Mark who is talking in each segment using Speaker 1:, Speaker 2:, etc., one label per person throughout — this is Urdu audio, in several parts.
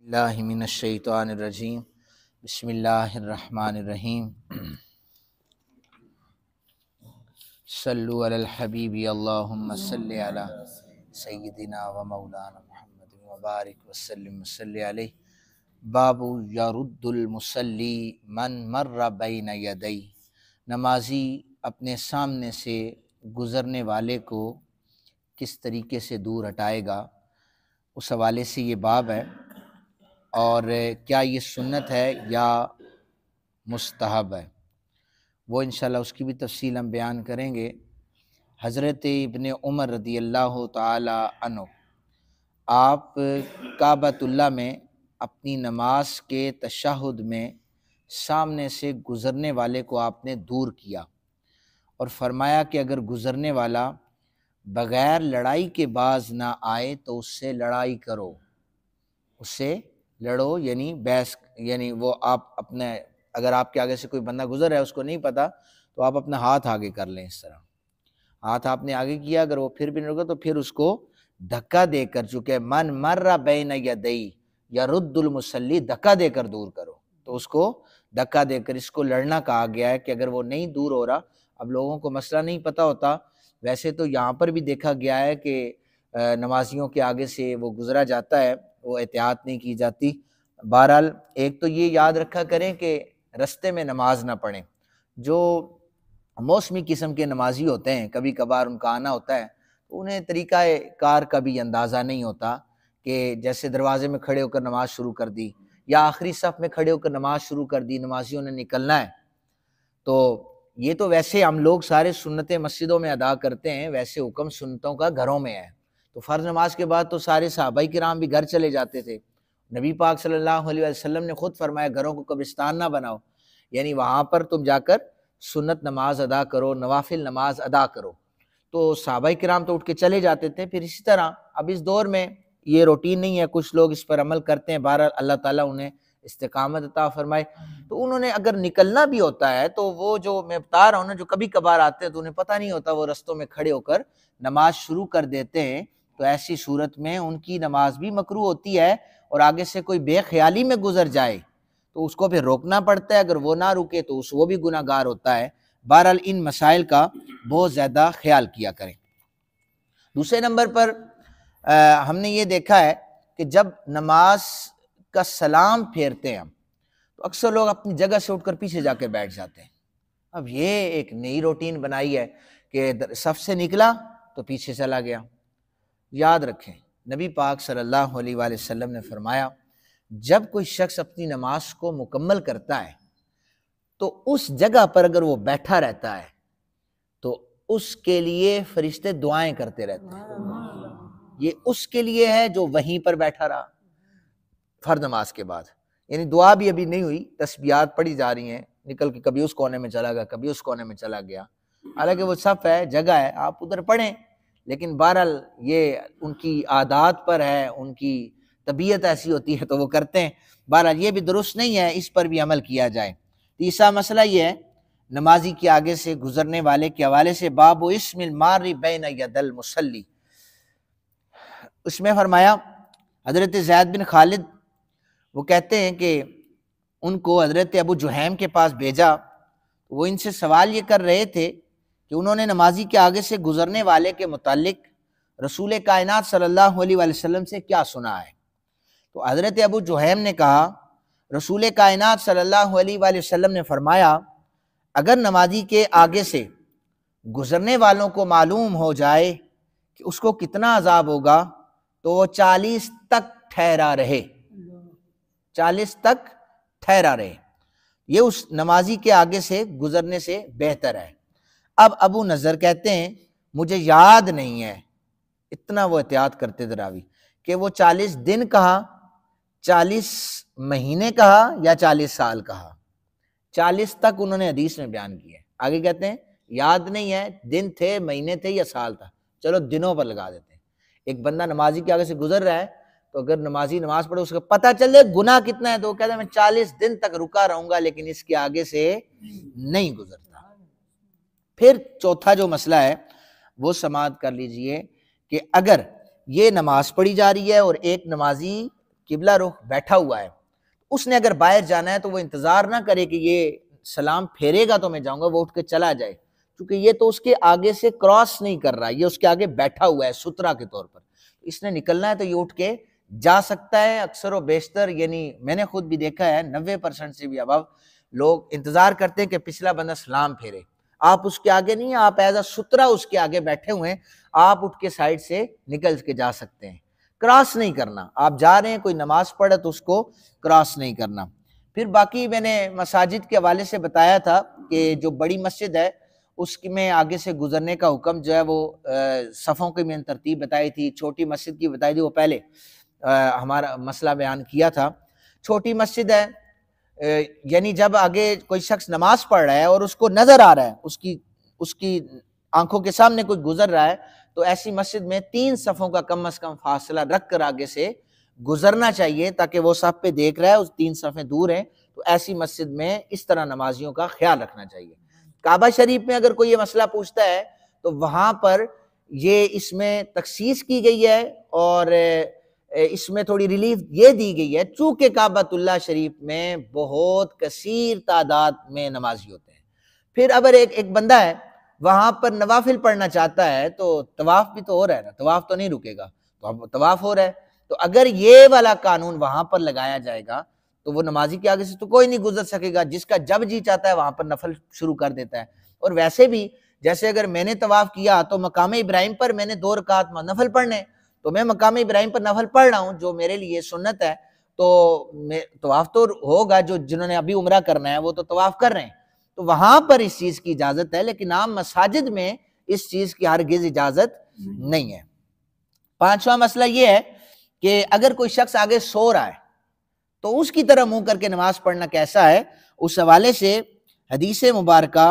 Speaker 1: اللہ من الشیطان الرجیم بسم اللہ الرحمن الرحیم صلو علی الحبیب اللہم صلی علی سیدنا و مولانا محمد وبارک وسلم وصلی علیہ۔ باب یرد المصلی من مر بین یدی، نمازی اپنے سامنے سے گزرنے والے کو کس طریقے سے دور ہٹائے گا، اس حوالے سے یہ باب ہے۔ اور کیا یہ سنت ہے یا مستحب ہے، وہ انشاءاللہ اس کی بھی تفصیل ہم بیان کریں گے۔ حضرت ابن عمر رضی اللہ تعالی عنہ، آپ کعبۃ اللہ میں اپنی نماز کے تشہد میں سامنے سے گزرنے والے کو آپ نے دور کیا اور فرمایا کہ اگر گزرنے والا بغیر لڑائی کے باز نہ آئے تو اس سے لڑائی کرو، اس سے لڑو، یعنی بحث، یعنی وہ آپ اپنے، اگر آپ کے آگے سے کوئی بندہ گزر رہا ہے اس کو نہیں پتہ تو آپ اپنا ہاتھ آگے کر لیں، اس طرح ہاتھ آپ نے آگے کیا، اگر وہ پھر بھی نہیں رکا تو پھر اس کو دھکا دے کر، چونکہ من مر بین یدی یرد المصلی، دھکا دے کر دور کرو، تو اس کو دھکا دے کر اس کو لڑنا کہا گیا ہے کہ اگر وہ نہیں دور ہو رہا۔ اب لوگوں کو مسئلہ نہیں پتہ ہوتا، ویسے تو یہاں پر بھی دیکھا گیا ہے کہ نمازیوں کے آگے سے وہ گزرا جاتا ہے، وہ احتیاط نہیں کی جاتی۔ بہرحال ایک تو یہ یاد رکھا کریں کہ رستے میں نماز نہ پڑھیں۔ جو موسمی قسم کے نمازی ہوتے ہیں، کبھی کبھار ان کا آنا ہوتا ہے، تو انہیں طریقہ کار کا بھی اندازہ نہیں ہوتا کہ جیسے دروازے میں کھڑے ہو کر نماز شروع کر دی یا آخری صف میں کھڑے ہو کر نماز شروع کر دی، نمازیوں نے نکلنا ہے۔ تو یہ تو ویسے ہم لوگ سارے سنتیں مسجدوں میں ادا کرتے ہیں، ویسے حکم سنتوں کا گھروں میں ہے۔ تو فرض نماز کے بعد تو سارے صحابہ کرام بھی گھر چلے جاتے تھے۔ نبی پاک صلی اللہ علیہ وسلم نے خود فرمایا گھروں کو قبرستان نہ بناؤ، یعنی وہاں پر تم جا کر سنت نماز ادا کرو، نوافل نماز ادا کرو۔ تو صحابہ کرام تو اٹھ کے چلے جاتے تھے۔ پھر اسی طرح اب اس دور میں یہ روٹین نہیں ہے، کچھ لوگ اس پر عمل کرتے ہیں، بہرحال اللہ تعالیٰ انہیں استقامت عطا فرمائے۔ تو انہوں نے اگر نکلنا بھی ہوتا ہے تو وہ جو میں بتا رہا ہوں نا، جو کبھی کبھار آتے ہیں تو انہیں پتہ نہیں ہوتا، وہ رستوں میں کھڑے ہو کر نماز شروع کر دیتے ہیں، تو ایسی صورت میں ان کی نماز بھی مکروہ ہوتی ہے، اور آگے سے کوئی بے خیالی میں گزر جائے تو اس کو پھر روکنا پڑتا ہے، اگر وہ نہ رکے تو وہ بھی گناہ گار ہوتا ہے۔ بہرحال ان مسائل کا بہت زیادہ خیال کیا کریں۔ دوسرے نمبر پر ہم نے یہ دیکھا ہے کہ جب نماز کا سلام پھیرتے ہیں ہم، تو اکثر لوگ اپنی جگہ سے اٹھ کر پیچھے جا کے بیٹھ جاتے ہیں۔ اب یہ ایک نئی روٹین بنائی ہے کہ صف سے نکلا تو پیچھے چلا گیا۔ یاد رکھیں نبی پاک صلی اللہ علیہ وآلہ وسلم نے فرمایا جب کوئی شخص اپنی نماز کو مکمل کرتا ہے تو اس جگہ پر اگر وہ بیٹھا رہتا ہے تو اس کے لیے فرشتے دعائیں کرتے رہتے ہیں۔ یہ اس کے لیے ہے جو وہیں پر بیٹھا رہا فرض نماز کے بعد، یعنی دعا بھی ابھی نہیں ہوئی، تسبیحات پڑھی جا رہی ہیں، نکل کے کبھی اس کونے میں چلا گیا، کبھی اس کونے میں چلا گیا، حالانکہ وہ صف ہے، جگہ ہے، آپ ادھر پڑھیں، لیکن بہرحال یہ ان کی عادات پر ہے، ان کی طبیعت ایسی ہوتی ہے تو وہ کرتے ہیں۔ بہرحال یہ بھی درست نہیں ہے، اس پر بھی عمل کیا جائے۔ تیسرا مسئلہ یہ ہے نمازی کے آگے سے گزرنے والے کے حوالے سے، باب اسم المار بین ید المصلی، اس میں فرمایا حضرت زید بن خالد وہ کہتے ہیں کہ ان کو حضرت ابو جہیم کے پاس بھیجا، وہ ان سے سوال یہ کر رہے تھے کہ انہوں نے نمازی کے آگے سے گزرنے والے کے متعلق رسول کائنات صلی اللہ علیہ وآلہ وسلم سے کیا سنا ہے۔ تو حضرت ابو جہیم نے کہا رسول کائنات صلی اللہ علیہ وآلہ وسلم نے فرمایا اگر نمازی کے آگے سے گزرنے والوں کو معلوم ہو جائے کہ اس کو کتنا عذاب ہوگا تو وہ 40 تک ٹھہرا رہے، 40 تک ٹھہرا رہے، یہ اس نمازی کے آگے سے گزرنے سے بہتر ہے۔ اب ابو نضر کہتے ہیں مجھے یاد نہیں ہے، اتنا وہ احتیاط کرتے تھے راوی، کہ وہ 40 دن کہا، 40 مہینے کہا یا 40 سال کہا، 40 تک انہوں نے حدیث میں بیان کیا ہے۔ آگے کہتے ہیں یاد نہیں ہے دن تھے، مہینے تھے یا سال تھا، چلو دنوں پر لگا دیتے ہیں۔ ایک بندہ نمازی کے آگے سے گزر رہا ہے تو اگر نمازی نماز پڑھے اس کو پتہ چل جائے گناہ کتنا ہے تو وہ کہتا ہے میں 40 دن تک رکا رہوں گا لیکن اس کے آگے سے نہیں گزرتا۔ پھر چوتھا جو مسئلہ ہے وہ سماعت کر لیجئے کہ اگر یہ نماز پڑھی جا رہی ہے اور ایک نمازی قبلہ رخ بیٹھا ہوا ہے، اس نے اگر باہر جانا ہے تو وہ انتظار نہ کرے کہ یہ سلام پھیرے گا تو میں جاؤں گا، وہ اٹھ کے چلا جائے، کیونکہ یہ تو اس کے آگے سے کراس نہیں کر رہا، یہ اس کے آگے بیٹھا ہوا ہے سترہ کے طور پر، اس نے نکلنا ہے تو یہ اٹھ کے جا سکتا ہے۔ اکثر و بیشتر یعنی میں نے خود بھی دیکھا ہے 90% سے بھی ابو لوگ انتظار کرتے ہیں کہ پچھلا بندہ سلام پھیرے، آپ اس کے آگے نہیں، آپ ایز اے سترہ اس کے آگے بیٹھے ہوئے ہیں، آپ اٹھ کے سائڈ سے نکل کے جا سکتے ہیں، کراس نہیں کرنا، آپ جا رہے ہیں کوئی نماز پڑھے تو اس کو کراس نہیں کرنا۔ پھر باقی میں نے مساجد کے حوالے سے بتایا تھا کہ جو بڑی مسجد ہے اس میں آگے سے گزرنے کا حکم جو ہے وہ صفوں کی میں نے ترتیب بتائی تھی، چھوٹی مسجد کی بتائی تھی، وہ پہلے ہمارا مسئلہ بیان کیا تھا۔ چھوٹی مسجد ہے یعنی جب آگے کوئی شخص نماز پڑھ رہا ہے اور اس کو نظر آ رہا ہے، اس کی آنکھوں کے سامنے کوئی گزر رہا ہے، تو ایسی مسجد میں 3 صفوں کا کم از کم فاصلہ رکھ کر آگے سے گزرنا چاہیے، تاکہ وہ صف پہ دیکھ رہا ہے، اس 3 صفیں دور ہیں، تو ایسی مسجد میں اس طرح نمازیوں کا خیال رکھنا چاہیے۔ کعبہ شریف میں اگر کوئی یہ مسئلہ پوچھتا ہے تو وہاں پر یہ اس میں تخصیص کی گئی ہے اور اس میں تھوڑی ریلیف یہ دی گئی ہے، چونکہ کعبۃ اللہ شریف میں بہت کثیر تعداد میں نمازی ہوتے ہیں۔ پھر اگر ایک بندہ ہے وہاں پر نوافل پڑھنا چاہتا ہے تو طواف بھی تو ہو رہا ہے نا، طواف تو نہیں رکے گا، تو اب طواف ہو رہا ہے، تو اگر یہ والا قانون وہاں پر لگایا جائے گا تو وہ نمازی کے آگے سے تو کوئی نہیں گزر سکے گا، جس کا جب جی چاہتا ہے وہاں پر نفل شروع کر دیتا ہے۔ اور ویسے بھی جیسے اگر میں نے طواف کیا تو مقام ابراہیم پر میں نے 2 رکعت نفل پڑھنے، تو میں مقام ابراہیم پر نفل پڑھ رہا ہوں جو میرے لیے سنت ہے، تو طواف تو ہوگا، جنہوں نے ابھی عمرہ کرنا ہے وہ تو طواف کر رہے ہیں، تو وہاں پر اس چیز کی اجازت ہے، لیکن عام مساجد میں اس چیز کی ہرگز اجازت نہیں ہے۔ 5واں مسئلہ یہ ہے کہ اگر کوئی شخص آگے سو رہا ہے تو اس کی طرح منہ کر کے نماز پڑھنا کیسا ہے، اس حوالے سے حدیث مبارکہ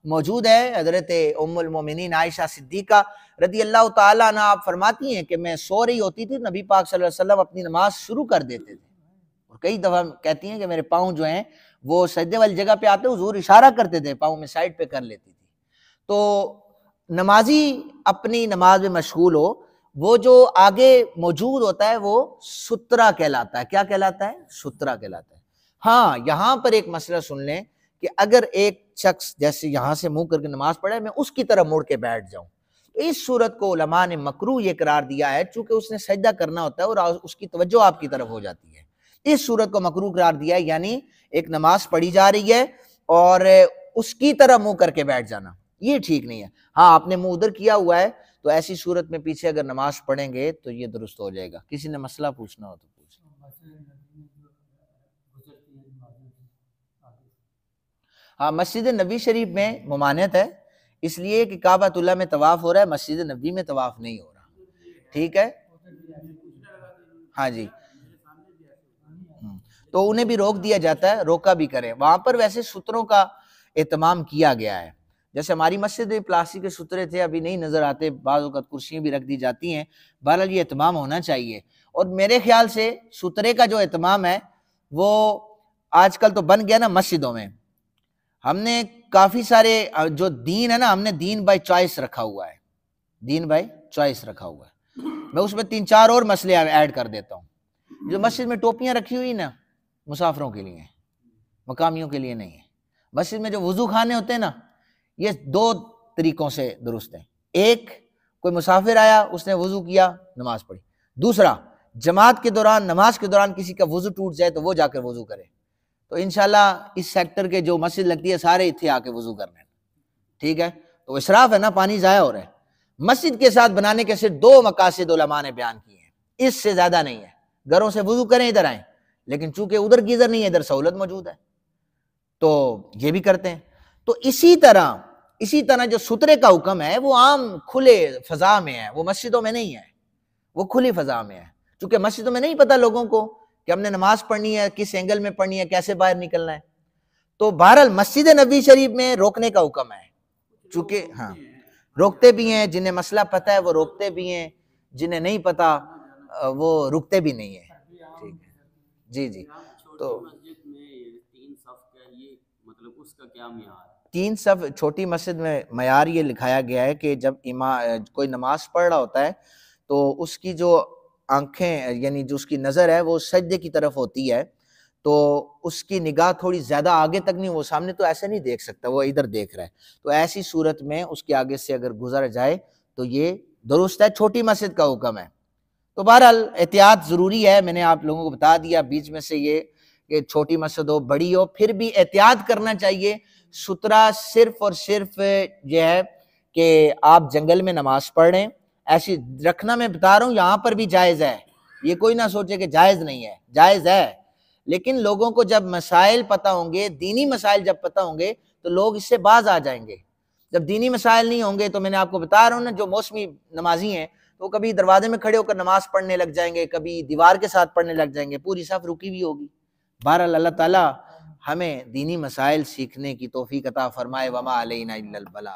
Speaker 1: موجود ہے۔ حضرت ام المومنین عائشہ صدیقہ رضی اللہ تعالیٰ عنہ آپ فرماتی ہیں کہ میں سو رہی ہوتی تھی، نبی پاک صلی اللہ علیہ وسلم اپنی نماز شروع کر دیتے تھے، اور کئی دفعہ کہتی ہیں کہ میرے پاؤں جو ہیں وہ سجدے والی جگہ پہ آتے حضور اشارہ کرتے تھے، پاؤں میں سائڈ پہ کر لیتی تھی۔ تو نمازی اپنی نماز میں مشغول ہو، وہ جو آگے موجود ہوتا ہے وہ سترہ کہلاتا ہے۔ کیا کہلاتا ہے؟ سترہ کہلاتا ہے۔ ہاں یہاں پر ایک مسئلہ سن لیں کہ اگر ایک شخص جیسے یہاں سے منہ کر کے نماز پڑھے، میں اس کی طرح مڑ کے بیٹھ جاؤں، تو اس صورت کو علماء نے مکروہ یہ قرار دیا ہے، چونکہ اس نے سجدہ کرنا ہوتا ہے اور اس کی توجہ آپ کی طرف ہو جاتی ہے، اس صورت کو مکروہ قرار دیا ہے، یعنی ایک نماز پڑھی جا رہی ہے اور اس کی طرح منہ کر کے بیٹھ جانا، یہ ٹھیک نہیں ہے۔ ہاں آپ نے منہ ادھر کیا ہوا ہے تو ایسی صورت میں پیچھے اگر نماز پڑھیں گے تو یہ درست ہو جائے گا۔ کسی نے مسئلہ پوچھنا ہو تو پوچھ۔ ہاں مسجد نبی شریف میں ممانعت ہے، اس لیے کہ کعبۃ اللہ میں طواف ہو رہا ہے، مسجد نبی میں طواف نہیں ہو رہا، ٹھیک ہے؟ ہاں جی، تو انہیں بھی روک دیا جاتا ہے، روکا بھی کریں۔ وہاں پر ویسے ستروں کا اہتمام کیا گیا ہے، جیسے ہماری مسجد میں پلاسٹک کے سترے تھے، ابھی نہیں نظر آتے، بعض اوقات کرسیاں بھی رکھ دی جاتی ہیں، بہرحال یہ اہتمام ہونا چاہیے۔ اور میرے خیال سے سترے کا جو اہتمام ہے وہ آج کل تو بن گیا نا مسجدوں میں، ہم نے کافی سارے جو دین ہے نا، ہم نے دین بائی چوائس رکھا ہوا ہے، دین بائی چوائس رکھا ہوا ہے۔ میں اس میں 3-4 اور مسئلے ایڈ کر دیتا ہوں۔ جو مسجد میں ٹوپیاں رکھی ہوئی نا، مسافروں کے لیے، مقامیوں کے لیے نہیں ہے۔ مسجد میں جو وضو خانے ہوتے ہیں نا، یہ 2 طریقوں سے درست ہیں۔ ایک، کوئی مسافر آیا، اس نے وضو کیا، نماز پڑھی۔ دوسرا، جماعت کے دوران، نماز کے دوران کسی کا وضو ٹوٹ جائے تو وہ جا کر وضو کرے، تو انشاءاللہ اس سیکٹر کے جو مسجد لگتی ہے سارے اتھے آ کے وضو کرنے، ٹھیک ہے؟ تو اسراف ہے نا، پانی ضائع ہو رہا ہے۔ مسجد کے ساتھ بنانے کے صرف 2 مقاصد علماء نے بیان کیے ہیں، اس سے زیادہ نہیں ہے۔ گھروں سے وضو کریں، ادھر آئیں، لیکن چونکہ ادھر گیزر نہیں ہے، ادھر سہولت موجود ہے تو یہ بھی کرتے ہیں۔ تو اسی طرح جو سترے کا حکم ہے وہ عام کھلے فضا میں ہے، وہ مسجدوں میں نہیں ہے، وہ کھلی فضا میں ہے، چونکہ مسجدوں میں نہیں پتہ لوگوں کو کہ ہم نے نماز پڑھنی ہے، کس اینگل میں پڑھنی ہے، کیسے باہر نکلنا ہے۔ تو بہرحال مسجد نبی شریف میں روکنے کا حکم ہے، چونکہ ہاں روکتے بھی ہیں، جنہیں مسئلہ پتہ ہے وہ روکتے بھی ہیں، جنہیں نہیں پتہ وہ رکتے بھی نہیں ہیں، ٹھیک ہے جی جی۔ تو 3 صف چھوٹی مسجد میں معیار یہ لکھایا گیا ہے کہ جب کوئی نماز پڑھ رہا ہوتا ہے تو اس کی جو آنکھیں یعنی جو اس کی نظر ہے وہ سجدے کی طرف ہوتی ہے تو اس کی نگاہ تھوڑی زیادہ آگے تک نہیں، وہ سامنے تو ایسے نہیں دیکھ سکتا، وہ ادھر دیکھ رہا ہے، تو ایسی صورت میں اس کے آگے سے اگر گزر جائے تو یہ درست ہے، چھوٹی مسجد کا حکم ہے۔ تو بہرحال احتیاط ضروری ہے، میں نے آپ لوگوں کو بتا دیا، بیچ میں سے یہ کہ چھوٹی مسجد ہو بڑی ہو پھر بھی احتیاط کرنا چاہیے۔ سترا صرف اور صرف یہ ہے کہ آپ جنگل میں نماز پڑھ رہے ہیں، ایسی رکھنا میں بتا رہا ہوں یہاں پر بھی جائز ہے، یہ کوئی نہ سوچے کہ جائز نہیں ہے، جائز ہے، لیکن لوگوں کو جب مسائل پتہ ہوں گے، دینی مسائل جب پتہ ہوں گے تو لوگ اس سے باز آ جائیں گے۔ جب دینی مسائل نہیں ہوں گے تو میں نے آپ کو بتا رہا ہوں نا، جو موسمی نمازی ہیں تو کبھی دروازے میں کھڑے ہو کر نماز پڑھنے لگ جائیں گے، کبھی دیوار کے ساتھ پڑھنے لگ جائیں گے، پوری صف رکی ہوئی ہوگی۔ بہرحال اللہ تعالیٰ ہمیں دینی مسائل سیکھنے کی توفیق عطا فرمائے، وما علینا الا البلاغ۔